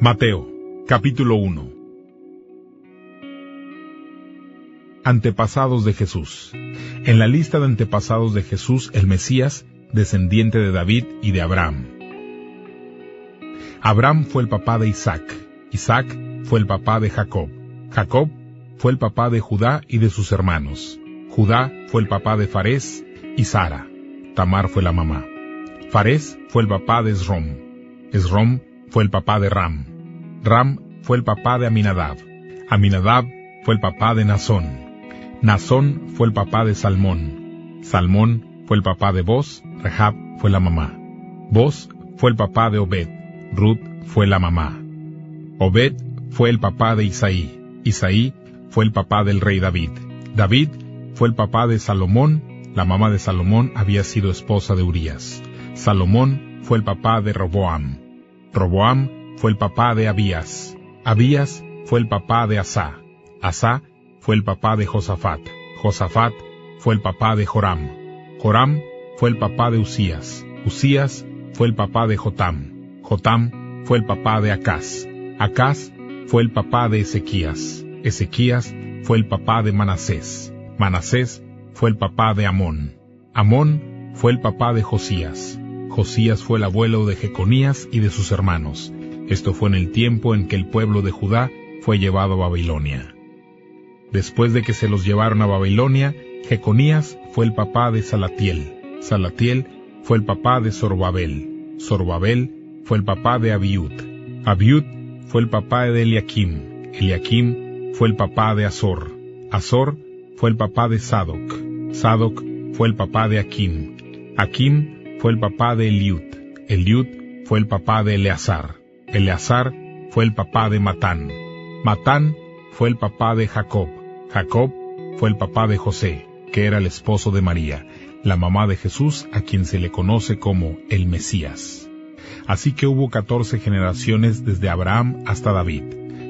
Mateo, capítulo 1. Antepasados de Jesús. En la lista de antepasados de Jesús, el Mesías, descendiente de David y de Abraham. Abraham fue el papá de Isaac. Isaac fue el papá de Jacob. Jacob fue el papá de Judá y de sus hermanos. Judá fue el papá de Farés y Sara. Tamar fue la mamá. Farés fue el papá de Esrom. Esrom fue el papá de Ram. Ram fue el papá de Aminadab. Aminadab fue el papá de Nazón. Nazón fue el papá de Salmón. Salmón fue el papá de Boz. Rahab fue la mamá. Boz fue el papá de Obed. Ruth fue la mamá. Obed fue el papá de Isaí. Isaí fue el papá del rey David. David fue el papá de Salomón. La mamá de Salomón había sido esposa de Urías. Salomón fue el papá de Roboam. Roboam fue el papá de Abías. Abías fue el papá de Asá. Asá fue el papá de Josafat. Josafat fue el papá de Joram. Joram fue el papá de Usías. Usías fue el papá de Jotam. Jotam fue el papá de Acaz. Acaz fue el papá de Ezequías. Ezequías fue el papá de Manasés. Manasés fue el papá de Amón. Amón fue el papá de Josías. Josías fue el abuelo de Jeconías y de sus hermanos. Esto fue en el tiempo en que el pueblo de Judá fue llevado a Babilonia. Después de que se los llevaron a Babilonia, Jeconías fue el papá de Salatiel. Salatiel fue el papá de Zorobabel. Zorobabel fue el papá de Abiud. Abiud fue el papá de Eliakim. Eliakim fue el papá de Azor. Azor fue el papá de Sadoc. Sadoc fue el papá de Akim. Akim fue el papá de Eliud. Eliud fue el papá de Eleazar. Eleazar fue el papá de Matán. Matán fue el papá de Jacob. Jacob fue el papá de José, que era el esposo de María, la mamá de Jesús, a quien se le conoce como el Mesías. Así que hubo 14 generaciones desde Abraham hasta David,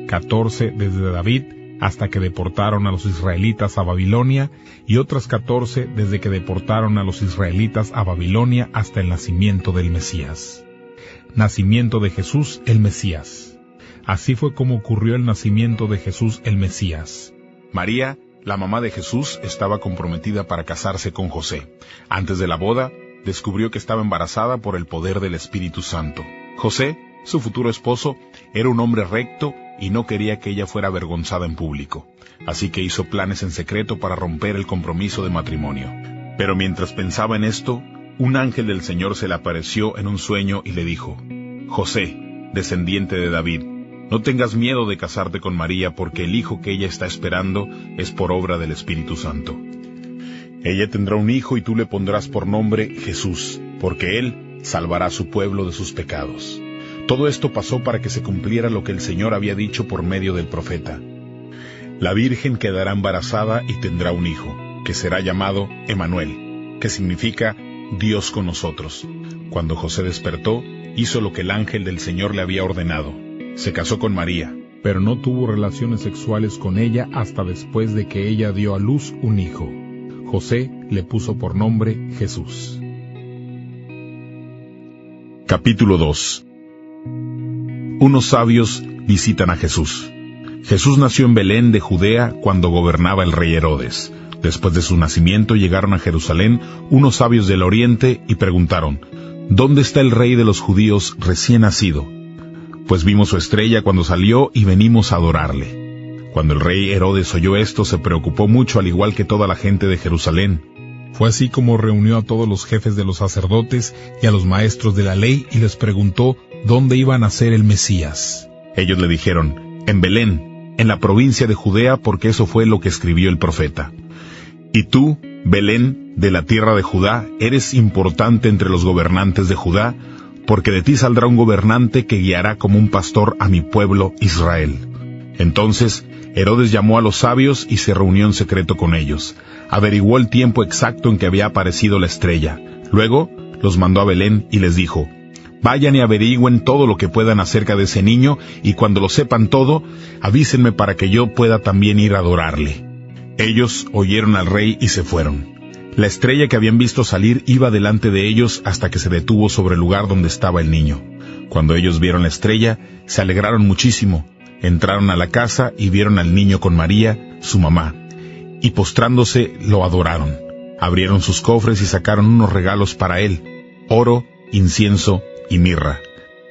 14 desde David hasta que deportaron a los israelitas a Babilonia, y otras 14 desde que deportaron a los israelitas a Babilonia hasta el nacimiento del Mesías. Nacimiento de Jesús el Mesías. Así fue como ocurrió el nacimiento de Jesús el Mesías. María, la mamá de Jesús, estaba comprometida para casarse con José. Antes de la boda, descubrió que estaba embarazada por el poder del Espíritu Santo. José, su futuro esposo, era un hombre recto y no quería que ella fuera avergonzada en público. Así que hizo planes en secreto para romper el compromiso de matrimonio. Pero mientras pensaba en esto, un ángel del Señor se le apareció en un sueño y le dijo: José, descendiente de David, no tengas miedo de casarte con María, porque el hijo que ella está esperando es por obra del Espíritu Santo. Ella tendrá un hijo y tú le pondrás por nombre Jesús, porque él salvará a su pueblo de sus pecados. Todo esto pasó para que se cumpliera lo que el Señor había dicho por medio del profeta. La Virgen quedará embarazada y tendrá un hijo, que será llamado Emanuel, que significa Dios con nosotros. Cuando José despertó, hizo lo que el ángel del Señor le había ordenado. Se casó con María, pero no tuvo relaciones sexuales con ella hasta después de que ella dio a luz un hijo. José le puso por nombre Jesús. Capítulo 2. Unos sabios visitan a Jesús. Jesús nació en Belén de Judea cuando gobernaba el rey Herodes. Después de su nacimiento llegaron a Jerusalén unos sabios del oriente y preguntaron: ¿Dónde está el rey de los judíos recién nacido? Pues vimos su estrella cuando salió y venimos a adorarle. Cuando el rey Herodes oyó esto, se preocupó mucho, al igual que toda la gente de Jerusalén. Fue así como reunió a todos los jefes de los sacerdotes y a los maestros de la ley y les preguntó dónde iba a nacer el Mesías. Ellos le dijeron: en Belén, en la provincia de Judea, porque eso fue lo que escribió el profeta. Y tú, Belén, de la tierra de Judá, eres importante entre los gobernantes de Judá, porque de ti saldrá un gobernante que guiará como un pastor a mi pueblo Israel. Entonces Herodes llamó a los sabios y se reunió en secreto con ellos. Averiguó el tiempo exacto en que había aparecido la estrella. Luego los mandó a Belén y les dijo: vayan y averigüen todo lo que puedan acerca de ese niño, y cuando lo sepan todo, avísenme para que yo pueda también ir a adorarle. Ellos oyeron al rey y se fueron. La estrella que habían visto salir iba delante de ellos hasta que se detuvo sobre el lugar donde estaba el niño. Cuando ellos vieron la estrella, se alegraron muchísimo. Entraron a la casa y vieron al niño con María, su mamá, y postrándose lo adoraron. Abrieron sus cofres y sacaron unos regalos para él: oro, incienso y mirra.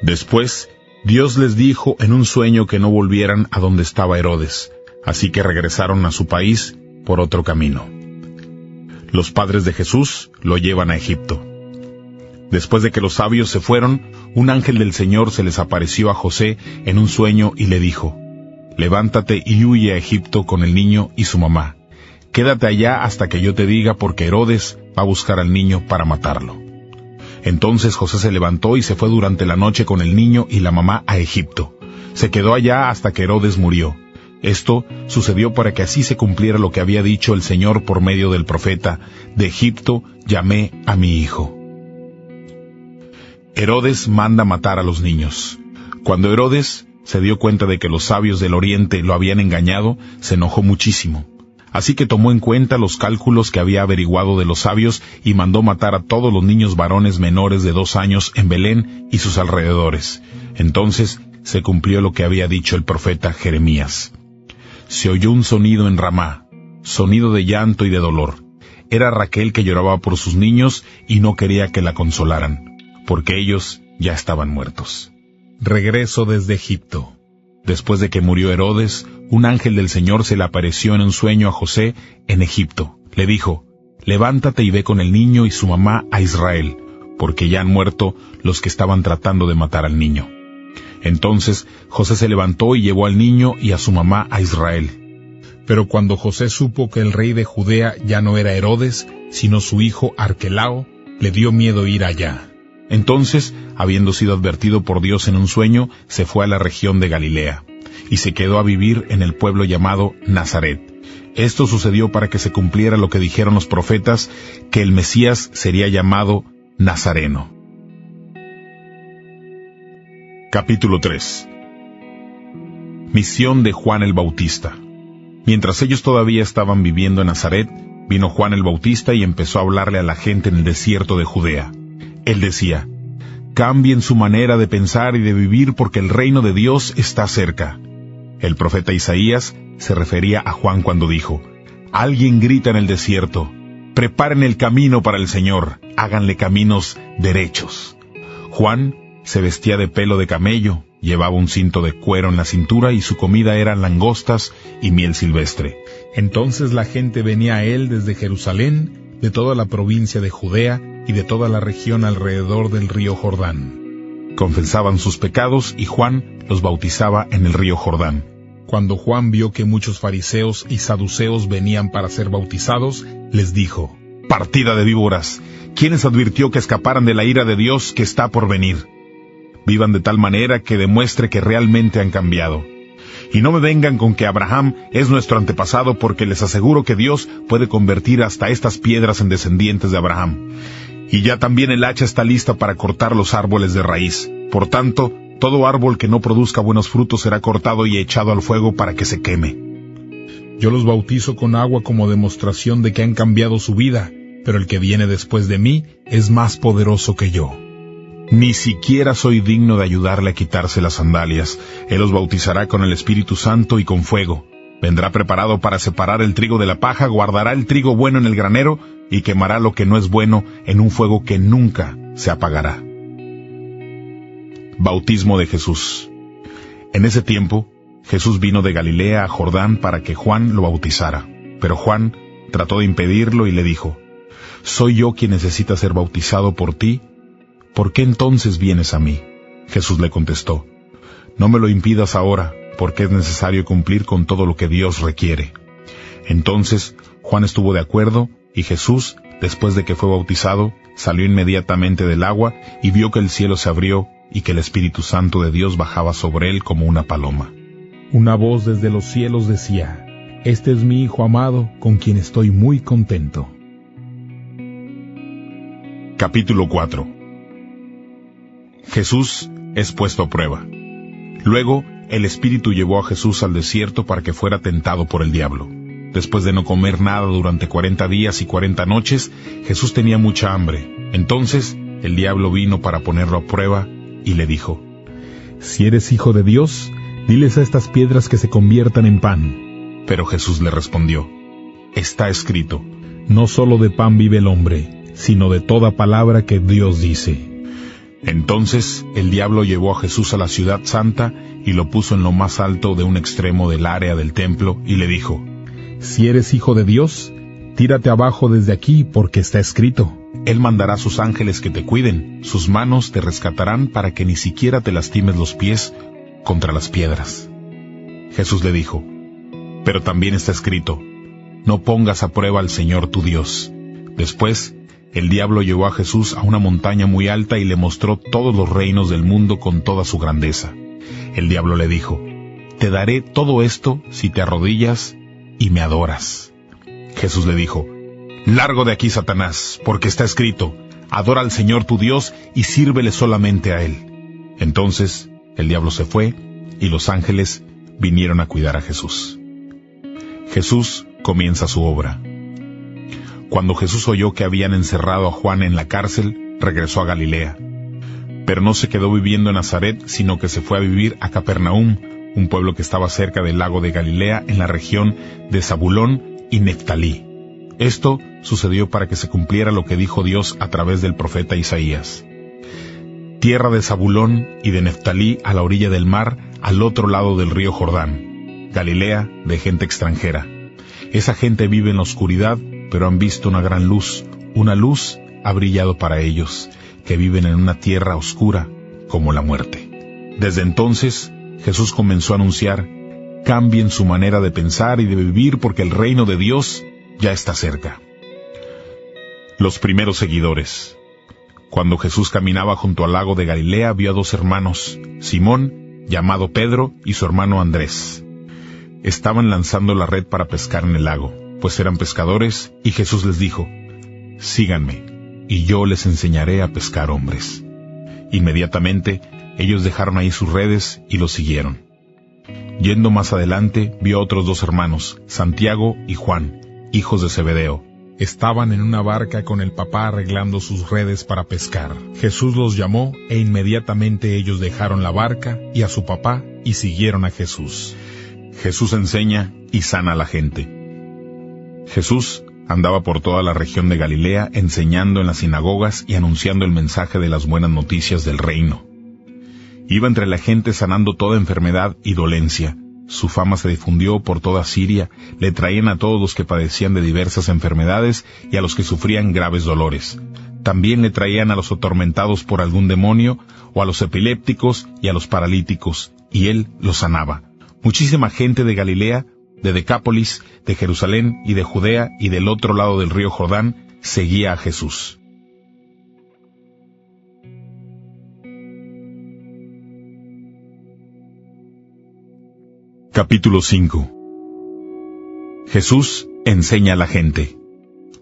Después, Dios les dijo en un sueño que no volvieran a donde estaba Herodes, así que regresaron a su país por otro camino. Los padres de Jesús lo llevan a Egipto. Después de que los sabios se fueron, un ángel del Señor se les apareció a José en un sueño y le dijo: «Levántate y huye a Egipto con el niño y su mamá. Quédate allá hasta que yo te diga, porque Herodes va a buscar al niño para matarlo». Entonces José se levantó y se fue durante la noche con el niño y la mamá a Egipto. Se quedó allá hasta que Herodes murió. Esto sucedió para que así se cumpliera lo que había dicho el Señor por medio del profeta: «De Egipto llamé a mi hijo». Herodes manda matar a los niños. Cuando Herodes se dio cuenta de que los sabios del oriente lo habían engañado, se enojó muchísimo. Así que tomó en cuenta los cálculos que había averiguado de los sabios y mandó matar a todos los niños varones menores de 2 años en Belén y sus alrededores. Entonces se cumplió lo que había dicho el profeta Jeremías. Se oyó un sonido en Ramá, sonido de llanto y de dolor. Era Raquel que lloraba por sus niños y no quería que la consolaran, porque ellos ya estaban muertos. Regreso desde Egipto. Después de que murió Herodes, un ángel del Señor se le apareció en un sueño a José en Egipto. Le dijo: «Levántate y ve con el niño y su mamá a Israel, porque ya han muerto los que estaban tratando de matar al niño». Entonces José se levantó y llevó al niño y a su mamá a Israel. Pero cuando José supo que el rey de Judea ya no era Herodes, sino su hijo Arquelao, le dio miedo ir allá. Entonces, habiendo sido advertido por Dios en un sueño, se fue a la región de Galilea, y se quedó a vivir en el pueblo llamado Nazaret. Esto sucedió para que se cumpliera lo que dijeron los profetas, que el Mesías sería llamado Nazareno. Capítulo 3. Misión de Juan el Bautista. Mientras ellos todavía estaban viviendo en Nazaret, vino Juan el Bautista y empezó a hablarle a la gente en el desierto de Judea. Él decía: «Cambien su manera de pensar y de vivir, porque el reino de Dios está cerca». El profeta Isaías se refería a Juan cuando dijo: «Alguien grita en el desierto: preparen el camino para el Señor, háganle caminos derechos». Juan se vestía de pelo de camello, llevaba un cinto de cuero en la cintura y su comida eran langostas y miel silvestre. Entonces la gente venía a él desde Jerusalén, de toda la provincia de Judea y de toda la región alrededor del río Jordán. Confesaban sus pecados y Juan los bautizaba en el río Jordán. Cuando Juan vio que muchos fariseos y saduceos venían para ser bautizados, les dijo: «Partida de víboras, ¿quién les advirtió que escaparan de la ira de Dios que está por venir? Vivan de tal manera que demuestre que realmente han cambiado. Y no me vengan con que Abraham es nuestro antepasado, porque les aseguro que Dios puede convertir hasta estas piedras en descendientes de Abraham. Y ya también el hacha está lista para cortar los árboles de raíz. Por tanto, todo árbol que no produzca buenos frutos será cortado y echado al fuego para que se queme. Yo los bautizo con agua como demostración de que han cambiado su vida, pero el que viene después de mí es más poderoso que yo. Ni siquiera soy digno de ayudarle a quitarse las sandalias. Él los bautizará con el Espíritu Santo y con fuego. Vendrá preparado para separar el trigo de la paja, guardará el trigo bueno en el granero y quemará lo que no es bueno en un fuego que nunca se apagará». Bautismo de Jesús. En ese tiempo, Jesús vino de Galilea a Jordán para que Juan lo bautizara. Pero Juan trató de impedirlo y le dijo: «¿Soy yo quien necesita ser bautizado por ti? ¿Por qué entonces vienes a mí?». Jesús le contestó: «No me lo impidas ahora, porque es necesario cumplir con todo lo que Dios requiere». Entonces Juan estuvo de acuerdo, y Jesús, después de que fue bautizado, salió inmediatamente del agua y vio que el cielo se abrió y que el Espíritu Santo de Dios bajaba sobre él como una paloma. Una voz desde los cielos decía: «Este es mi Hijo amado, con quien estoy muy contento». Capítulo 4. Jesús es puesto a prueba. Luego, el Espíritu llevó a Jesús al desierto para que fuera tentado por el diablo. Después de no comer nada durante 40 días y 40 noches, Jesús tenía mucha hambre. Entonces, el diablo vino para ponerlo a prueba y le dijo: «Si eres hijo de Dios, diles a estas piedras que se conviertan en pan». Pero Jesús le respondió: «Está escrito, no solo de pan vive el hombre, sino de toda palabra que Dios dice». Entonces el diablo llevó a Jesús a la ciudad santa y lo puso en lo más alto de un extremo del área del templo y le dijo: «Si eres hijo de Dios, tírate abajo desde aquí, porque está escrito: Él mandará a sus ángeles que te cuiden, sus manos te rescatarán para que ni siquiera te lastimes los pies contra las piedras». Jesús le dijo: «Pero también está escrito: no pongas a prueba al Señor tu Dios». Después, el diablo llevó a Jesús a una montaña muy alta y le mostró todos los reinos del mundo con toda su grandeza. El diablo le dijo: «Te daré todo esto si te arrodillas y me adoras». Jesús le dijo: «Largo de aquí, Satanás, porque está escrito: adora al Señor tu Dios y sírvele solamente a Él». Entonces el diablo se fue y los ángeles vinieron a cuidar a Jesús. Jesús comienza su obra. Cuando Jesús oyó que habían encerrado a Juan en la cárcel, regresó a Galilea. Pero no se quedó viviendo en Nazaret, sino que se fue a vivir a Capernaum, un pueblo que estaba cerca del lago de Galilea, en la región de Zabulón y Neftalí. Esto sucedió para que se cumpliera lo que dijo Dios a través del profeta Isaías: «Tierra de Zabulón y de Neftalí, a la orilla del mar, al otro lado del río Jordán, Galilea de gente extranjera. Esa gente vive en la oscuridad, pero han visto una gran luz. Una luz ha brillado para ellos, que viven en una tierra oscura como la muerte». Desde entonces, Jesús comenzó a anunciar: cambien su manera de pensar y de vivir, porque el reino de Dios ya está cerca. Los primeros seguidores. Cuando Jesús caminaba junto al lago de Galilea, vio a dos hermanos, Simón, llamado Pedro, y su hermano Andrés. Estaban lanzando la red para pescar en el lago, pues eran pescadores, y Jesús les dijo: «Síganme, y yo les enseñaré a pescar hombres». Inmediatamente, ellos dejaron ahí sus redes y lo siguieron. Yendo más adelante, vio a otros dos hermanos, Santiago y Juan, hijos de Zebedeo. Estaban en una barca con el papá arreglando sus redes para pescar. Jesús los llamó e inmediatamente ellos dejaron la barca y a su papá y siguieron a Jesús. Jesús enseña y sana a la gente. Jesús andaba por toda la región de Galilea enseñando en las sinagogas y anunciando el mensaje de las buenas noticias del reino. Iba entre la gente sanando toda enfermedad y dolencia. Su fama se difundió por toda Siria, le traían a todos los que padecían de diversas enfermedades y a los que sufrían graves dolores. También le traían a los atormentados por algún demonio, o a los epilépticos y a los paralíticos, y él los sanaba. Muchísima gente de Galilea, de Decápolis, de Jerusalén y de Judea y del otro lado del río Jordán, seguía a Jesús. Capítulo 5. Jesús enseña a la gente.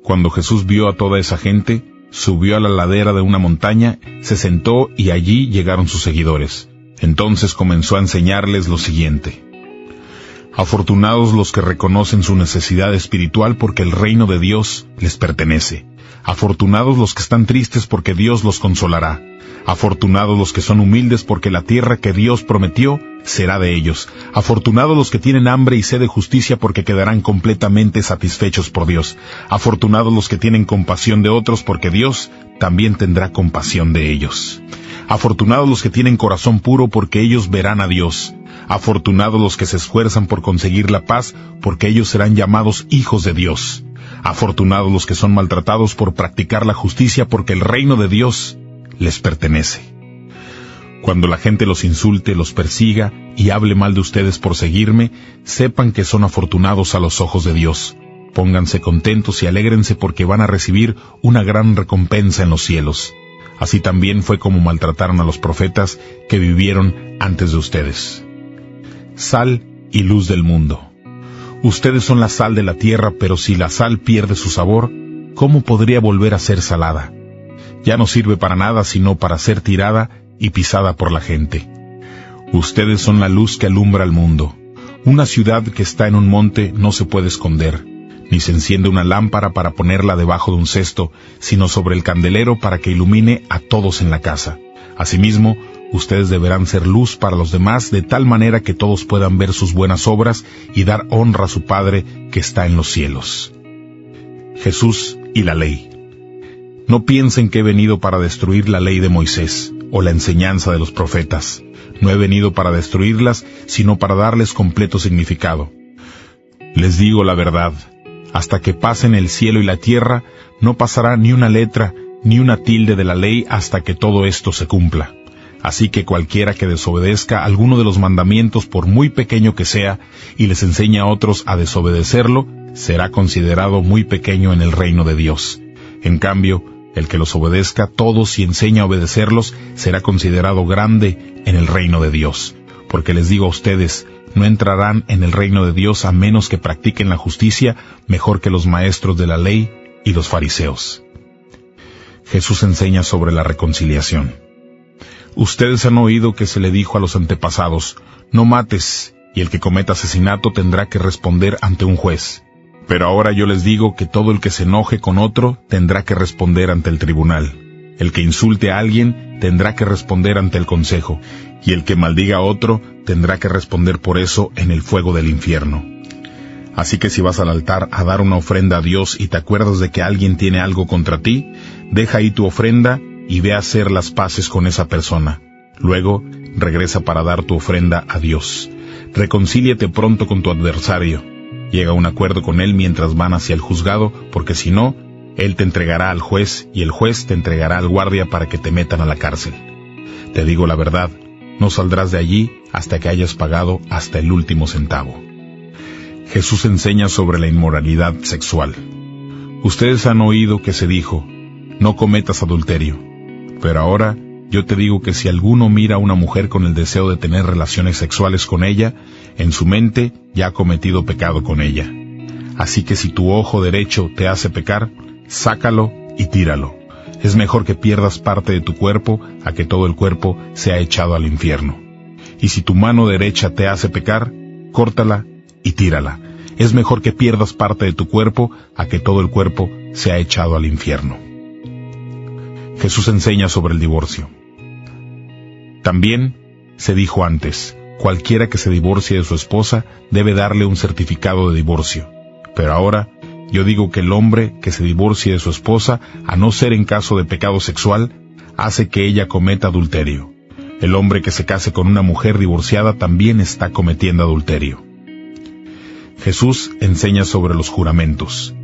Cuando Jesús vio a toda esa gente, subió a la ladera de una montaña, se sentó y allí llegaron sus seguidores. Entonces comenzó a enseñarles lo siguiente: Afortunados los que reconocen su necesidad espiritual, porque el reino de Dios les pertenece. Afortunados los que están tristes, porque Dios los consolará. Afortunados los que son humildes, porque la tierra que Dios prometió será de ellos. Afortunados los que tienen hambre y sed de justicia, porque quedarán completamente satisfechos por Dios. Afortunados los que tienen compasión de otros, porque Dios también tendrá compasión de ellos. Afortunados los que tienen corazón puro, porque ellos verán a Dios. Afortunados los que se esfuerzan por conseguir la paz, porque ellos serán llamados hijos de Dios. Afortunados los que son maltratados por practicar la justicia, porque el reino de Dios les pertenece. Cuando la gente los insulte, los persiga y hable mal de ustedes por seguirme, sepan que son afortunados a los ojos de Dios. Pónganse contentos y alégrense, porque van a recibir una gran recompensa en los cielos. Así también fue como maltrataron a los profetas que vivieron antes de ustedes. Sal y luz del mundo. Ustedes son la sal de la tierra, pero si la sal pierde su sabor, ¿cómo podría volver a ser salada? Ya no sirve para nada sino para ser tirada y pisada por la gente. Ustedes son la luz que alumbra al mundo. Una ciudad que está en un monte no se puede esconder, ni se enciende una lámpara para ponerla debajo de un cesto, sino sobre el candelero para que ilumine a todos en la casa. Asimismo, ustedes deberán ser luz para los demás de tal manera que todos puedan ver sus buenas obras y dar honra a su Padre que está en los cielos. Jesús y la ley. No piensen que he venido para destruir la ley de Moisés o la enseñanza de los profetas. No he venido para destruirlas, sino para darles completo significado. Les digo la verdad, hasta que pasen el cielo y la tierra, no pasará ni una letra, ni una tilde de la ley hasta que todo esto se cumpla. Así que cualquiera que desobedezca alguno de los mandamientos, por muy pequeño que sea, y les enseñe a otros a desobedecerlo, será considerado muy pequeño en el reino de Dios. En cambio, el que los obedezca todos y enseña a obedecerlos, será considerado grande en el reino de Dios. Porque les digo a ustedes, no entrarán en el reino de Dios a menos que practiquen la justicia mejor que los maestros de la ley y los fariseos. Jesús enseña sobre la reconciliación. Ustedes han oído que se le dijo a los antepasados, no mates, y el que cometa asesinato tendrá que responder ante un juez. Pero ahora yo les digo que todo el que se enoje con otro tendrá que responder ante el tribunal. El que insulte a alguien tendrá que responder ante el consejo, y el que maldiga a otro tendrá que responder por eso en el fuego del infierno. Así que si vas al altar a dar una ofrenda a Dios y te acuerdas de que alguien tiene algo contra ti, deja ahí tu ofrenda y ve a hacer las paces con esa persona. Luego, regresa para dar tu ofrenda a Dios. Reconcíliate pronto con tu adversario. Llega a un acuerdo con él mientras van hacia el juzgado, porque si no, él te entregará al juez y el juez te entregará al guardia para que te metan a la cárcel. Te digo la verdad, no saldrás de allí hasta que hayas pagado hasta el último centavo. Jesús enseña sobre la inmoralidad sexual. Ustedes han oído que se dijo, no cometas adulterio. Pero ahora yo te digo que si alguno mira a una mujer con el deseo de tener relaciones sexuales con ella, en su mente ya ha cometido pecado con ella. Así que si tu ojo derecho te hace pecar, sácalo y tíralo. Es mejor que pierdas parte de tu cuerpo a que todo el cuerpo sea echado al infierno. Y si tu mano derecha te hace pecar, córtala y tírala. Es mejor que pierdas parte de tu cuerpo a que todo el cuerpo sea echado al infierno. Jesús enseña sobre el divorcio. También se dijo antes, cualquiera que se divorcie de su esposa debe darle un certificado de divorcio. Pero ahora, yo digo que el hombre que se divorcie de su esposa, a no ser en caso de pecado sexual, hace que ella cometa adulterio. El hombre que se case con una mujer divorciada también está cometiendo adulterio. Jesús enseña sobre los juramentos.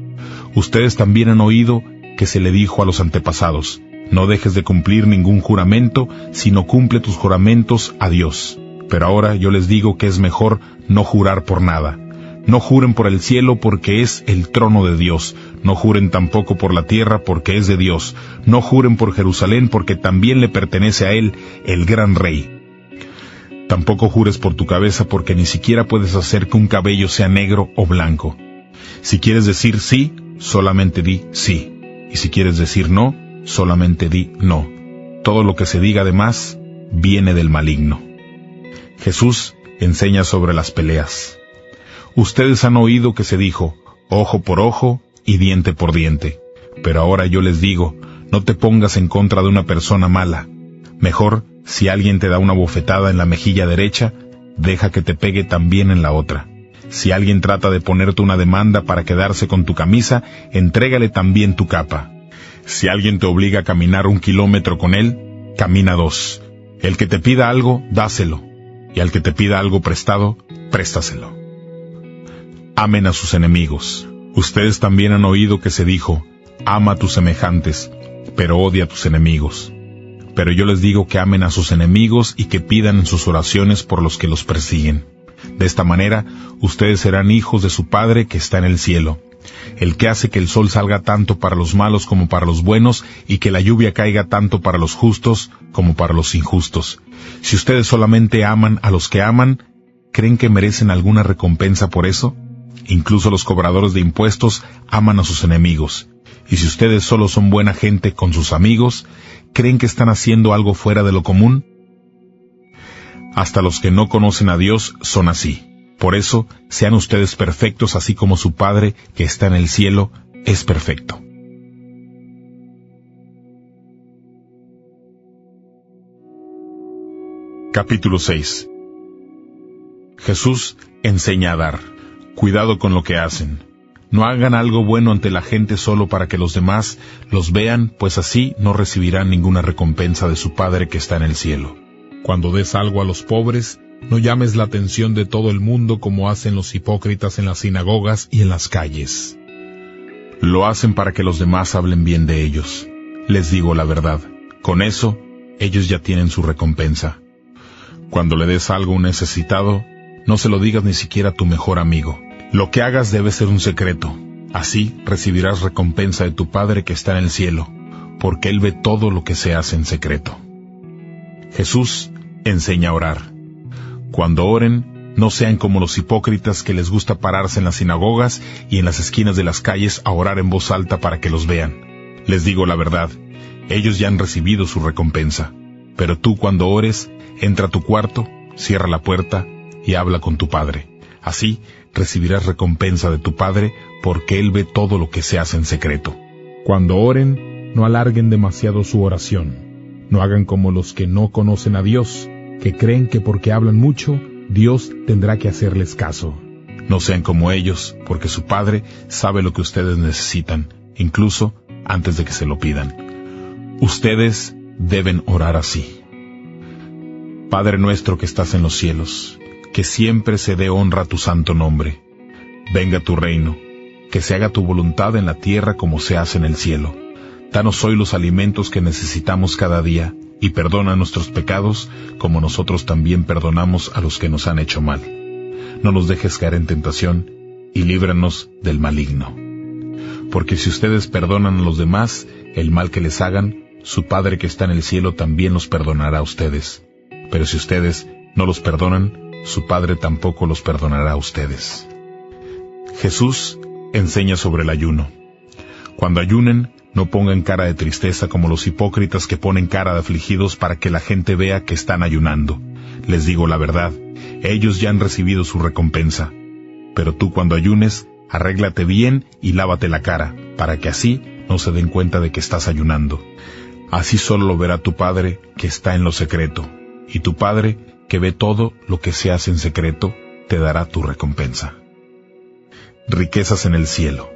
Ustedes también han oído que se le dijo a los antepasados, no dejes de cumplir ningún juramento, sino cumple tus juramentos a Dios. Pero ahora yo les digo que es mejor no jurar por nada. No juren por el cielo porque es el trono de Dios. No juren tampoco por la tierra porque es de Dios. No juren por Jerusalén porque también le pertenece a Él, el gran Rey. Tampoco jures por tu cabeza porque ni siquiera puedes hacer que un cabello sea negro o blanco. Si quieres decir sí, solamente di sí. Y si quieres decir no, solamente di no. Todo lo que se diga además viene del maligno. Jesús enseña sobre las peleas. Ustedes han oído que se dijo, ojo por ojo y diente por diente. Pero ahora yo les digo, no te pongas en contra de una persona mala. Mejor, si alguien te da una bofetada en la mejilla derecha, deja que te pegue también en la otra. Si alguien trata de ponerte una demanda para quedarse con tu camisa, entrégale también tu capa. Si alguien te obliga a caminar 1 kilómetro con él, camina 2. El que te pida algo, dáselo. Y al que te pida algo prestado, préstaselo. Amen a sus enemigos. Ustedes también han oído que se dijo, ama a tus semejantes, pero odia a tus enemigos. Pero yo les digo que amen a sus enemigos y que pidan en sus oraciones por los que los persiguen. De esta manera, ustedes serán hijos de su Padre que está en el cielo. El que hace que el sol salga tanto para los malos como para los buenos, y que la lluvia caiga tanto para los justos como para los injustos. Si ustedes solamente aman a los que aman, ¿creen que merecen alguna recompensa por eso? Incluso los cobradores de impuestos aman a sus enemigos. Y si ustedes solo son buena gente con sus amigos, ¿creen que están haciendo algo fuera de lo común? Hasta los que no conocen a Dios son así. Por eso, sean ustedes perfectos así como su Padre, que está en el cielo, es perfecto. Capítulo 6. Jesús enseña a dar. Cuidado con lo que hacen. No hagan algo bueno ante la gente solo para que los demás los vean, pues así no recibirán ninguna recompensa de su Padre que está en el cielo. Cuando des algo a los pobres, no llames la atención de todo el mundo como hacen los hipócritas en las sinagogas y en las calles. Lo hacen para que los demás hablen bien de ellos. Les digo la verdad, con eso, ellos ya tienen su recompensa. Cuando le des algo a un necesitado, no se lo digas ni siquiera a tu mejor amigo. Lo que hagas debe ser un secreto. Así recibirás recompensa de tu Padre que está en el cielo, porque Él ve todo lo que se hace en secreto. Jesús enseña a orar. Cuando oren, no sean como los hipócritas que les gusta pararse en las sinagogas y en las esquinas de las calles a orar en voz alta para que los vean. Les digo la verdad, ellos ya han recibido su recompensa. Pero tú cuando ores, entra a tu cuarto, cierra la puerta y habla con tu Padre. Así recibirás recompensa de tu Padre, porque Él ve todo lo que se hace en secreto. Cuando oren, no alarguen demasiado su oración. No hagan como los que no conocen a Dios, que creen que porque hablan mucho, Dios tendrá que hacerles caso. No sean como ellos, porque su Padre sabe lo que ustedes necesitan, incluso antes de que se lo pidan. Ustedes deben orar así. Padre nuestro que estás en los cielos, que siempre se dé honra a tu santo nombre. Venga tu reino, que se haga tu voluntad en la tierra como se hace en el cielo. Danos hoy los alimentos que necesitamos cada día, y perdona nuestros pecados, como nosotros también perdonamos a los que nos han hecho mal. No nos dejes caer en tentación, y líbranos del maligno. Porque si ustedes perdonan a los demás el mal que les hagan, su Padre que está en el cielo también los perdonará a ustedes. Pero si ustedes no los perdonan, su Padre tampoco los perdonará a ustedes. Jesús enseña sobre el ayuno. Cuando ayunen, no pongan cara de tristeza como los hipócritas que ponen cara de afligidos para que la gente vea que están ayunando. Les digo la verdad, ellos ya han recibido su recompensa. Pero tú cuando ayunes, arréglate bien y lávate la cara, para que así no se den cuenta de que estás ayunando. Así solo lo verá tu Padre que está en lo secreto, y tu Padre que ve todo lo que se hace en secreto, te dará tu recompensa. Riquezas en el cielo.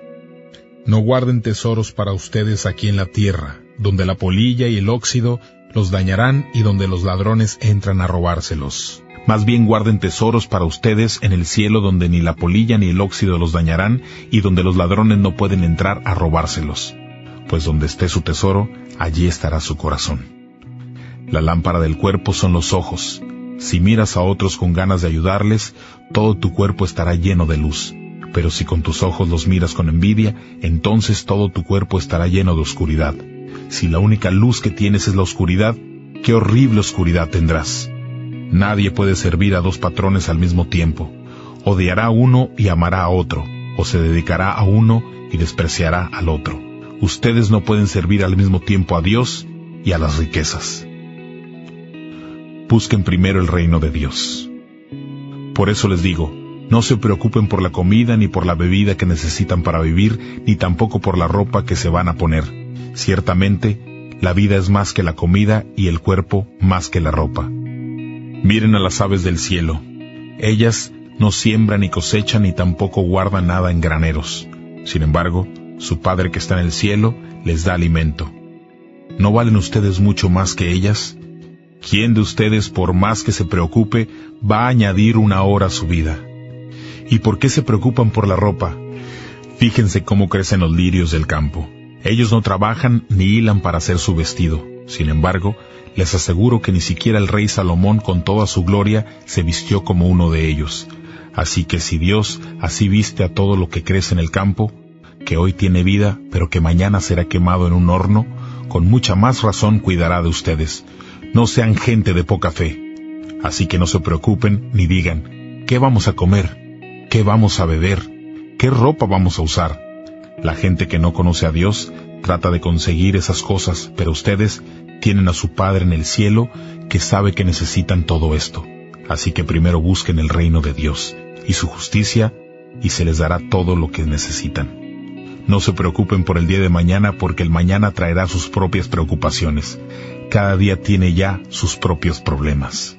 No guarden tesoros para ustedes aquí en la tierra, donde la polilla y el óxido los dañarán y donde los ladrones entran a robárselos. Más bien guarden tesoros para ustedes en el cielo, donde ni la polilla ni el óxido los dañarán y donde los ladrones no pueden entrar a robárselos. Pues donde esté su tesoro, allí estará su corazón. La lámpara del cuerpo son los ojos. Si miras a otros con ganas de ayudarles, todo tu cuerpo estará lleno de luz. Pero si con tus ojos los miras con envidia, entonces todo tu cuerpo estará lleno de oscuridad. Si la única luz que tienes es la oscuridad, qué horrible oscuridad tendrás. Nadie puede servir a dos patrones al mismo tiempo. Odiará a uno y amará a otro, o se dedicará a uno y despreciará al otro. Ustedes no pueden servir al mismo tiempo a Dios y a las riquezas. Busquen primero el reino de Dios. Por eso les digo, no se preocupen por la comida ni por la bebida que necesitan para vivir, ni tampoco por la ropa que se van a poner. Ciertamente, la vida es más que la comida y el cuerpo más que la ropa. Miren a las aves del cielo. Ellas no siembran ni cosechan ni tampoco guardan nada en graneros. Sin embargo, su Padre que está en el cielo les da alimento. ¿No valen ustedes mucho más que ellas? ¿Quién de ustedes, por más que se preocupe, va a añadir una hora a su vida? ¿Y por qué se preocupan por la ropa? Fíjense cómo crecen los lirios del campo. Ellos no trabajan ni hilan para hacer su vestido. Sin embargo, les aseguro que ni siquiera el rey Salomón con toda su gloria se vistió como uno de ellos. Así que si Dios así viste a todo lo que crece en el campo, que hoy tiene vida, pero que mañana será quemado en un horno, con mucha más razón cuidará de ustedes. No sean gente de poca fe. Así que no se preocupen ni digan, ¿qué vamos a comer? ¿Qué vamos a beber? ¿Qué ropa vamos a usar? La gente que no conoce a Dios trata de conseguir esas cosas, pero ustedes tienen a su Padre en el cielo que sabe que necesitan todo esto. Así que primero busquen el reino de Dios y su justicia y se les dará todo lo que necesitan. No se preocupen por el día de mañana, porque el mañana traerá sus propias preocupaciones. Cada día tiene ya sus propios problemas.